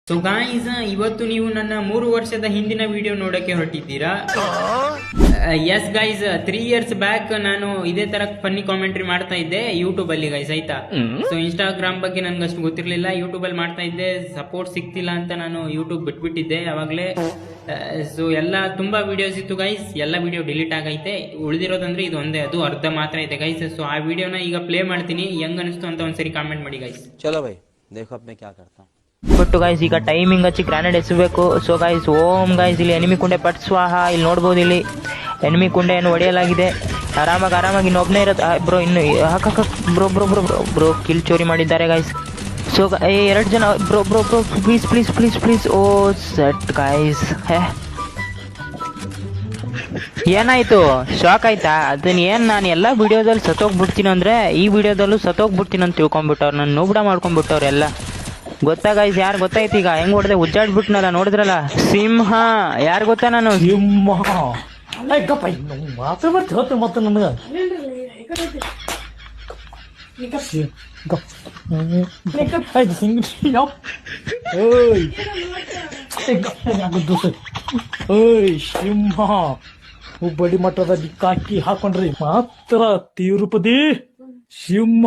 So guys, ಇವತ್ತು ನೀವು ನನ್ನ 3 ವರ್ಷದ ಹಿಂದಿನ ವಿಡಿಯೋ ನೋಡಕ್ಕೆ ಹೊರಟಿದ್ದೀರಾ. ಎಸ್ ಗೈಸ್, 3 years ಬ್ಯಾಕ್ ನಾನು ಇದೇ ತರ ಫನ್ನಿ ಕಾಮೆಂಟ್ರಿ ಮಾಡ್ತಾ ಇದ್ದೆ ಯೂಟ್ಯೂಬ್ ಅಲ್ಲಿ ಗೈಸ್, ಆಯ್ತಾ. ಸೊ ಇನ್ಸ್ಟಾಗ್ರಾಮ್ ಬಗ್ಗೆ ನನ್ಗೆ ಅಷ್ಟು ಗೊತ್ತಿರ್ಲಿಲ್ಲ, ಯೂಟ್ಯೂಬ್ ಅಲ್ಲಿ ಮಾಡ್ತಾ ಇದ್ದೆ, ಸಪೋರ್ಟ್ ಸಿಕ್ತಿಲ್ಲ ಅಂತ ನಾನು ಯೂಟ್ಯೂಬ್ ಬಿಟ್ಬಿಟ್ಟಿದ್ದೆ ಯಾವಾಗ್ಲೇ. ಸೊ ಎಲ್ಲ ತುಂಬಾ ವಿಡಿಯೋಸ್ ಇತ್ತು ಗೈಸ್, ಎಲ್ಲ ವಿಡಿಯೋ ಡಿಲೀಟ್ ಆಗೈತೆ. ಉಳಿದಿರೋದಂದ್ರೆ ಇದು ಒಂದೇ, ಅದು ಅರ್ಧ ಮಾತ್ರ ಐತೆ ಗೈಸ್. ಸೊ ಆ ವಿಡಿಯೋನ ಈಗ ಪ್ಲೇ ಮಾಡ್ತೀನಿ, ಹೆಂಗ್ ಅನಿಸ್ತು ಅಂತ ಒಂದ್ಸರಿ ಕಾಮೆಂಟ್ ಮಾಡಿ ಗೈಸ್. ಚಲೋ ಬೈ, ದೇಖೋ ಅಬ್ ಮೈ ಕ್ಯಾ ಕರ್ತಾ ಹೂಂ. ಬಿಟ್ಟು ಗೈಸ್ ಈಗ ಟೈಮಿಂಗ್ ಹಚ್ಚಿ grenade ಎಸಬೇಕು. So guys ohm guys, ಇಲ್ಲಿ ಎನಿಮಿ ಕುಂಡೆ ಪಟ್ ಸ್ವಾಹ, ಇಲ್ಲಿ ನೋಡ್ಬೋದು, ಇಲ್ಲಿ ಎನಿಮಿ ಕುಂಡೆಯನ್ನು ಹೊಡೆಯಲಾಗಿದೆ. ಆರಾಮಾಗಿ ಇನ್ನೊಬ್ಬನೇ ಇರೋದು ಬ್ರೋ, ಇನ್ನು ಹಾಕ bro bro bro bro bro kill ಚೋರಿ ಮಾಡಿದ್ದಾರೆ ಗೈಸ್. ಸೊ 2 ಜನ ಬ್ರೋ ಬ್ರೋ ಬ್ರೋ ಪ್ಲೀಸ್. ಓ ಸೆಟ್ ಗೈಸ್, ಏನಾಯ್ತು? ಶಾಕ್ ಆಯ್ತಾ? ಅದನ್ನ ಏನ್ ನಾನು ಎಲ್ಲ ವಿಡಿಯೋದಲ್ಲಿ ಸತ್ತೋಗ್ಬಿಡ್ತೀನಿ ಅಂದ್ರೆ ಈ ವಿಡಿಯೋದಲ್ಲೂ ಸತ್ತೋಗ್ಬಿಡ್ತೀನಿ ಅಂತ ತಿಳ್ಕೊಂಡ್ಬಿಟ್ಟವ್ರು, ನಾನು ನೋಬ್ಡ ಮಾಡ್ಕೊಂಡ್ಬಿಟ್ಟವ್ರು ಎಲ್ಲ. ಗೊತ್ತಾ ಗೈಸ್, ಯಾರು ಗೊತ್ತಾಯ್ತು ಈಗ ಹೆಂಗ್ ಹೊಡೆದೆ? ಉಜ್ಜಾಡ್ಬಿಟ್ನಲ್ಲ, ನೋಡಿದ್ರಲ್ಲ. ಸಿಂಹ ಯಾರು ಗೊತ್ತಾ? ನಾನು ಸಿಂಹ ಮಾತ್ರ ಬರ್ತ ಮತ್ತೆ ನನಗ ಸಿಂಹ ಹುಬ್ಬಳ್ಳಿ ಮಠದ ಡಿಕ್ಕಾಕಿ ಹಾಕೊಂಡ್ರಿ ಮಾತ್ರ ತಿರುಪತಿ ಸಿಂಹ.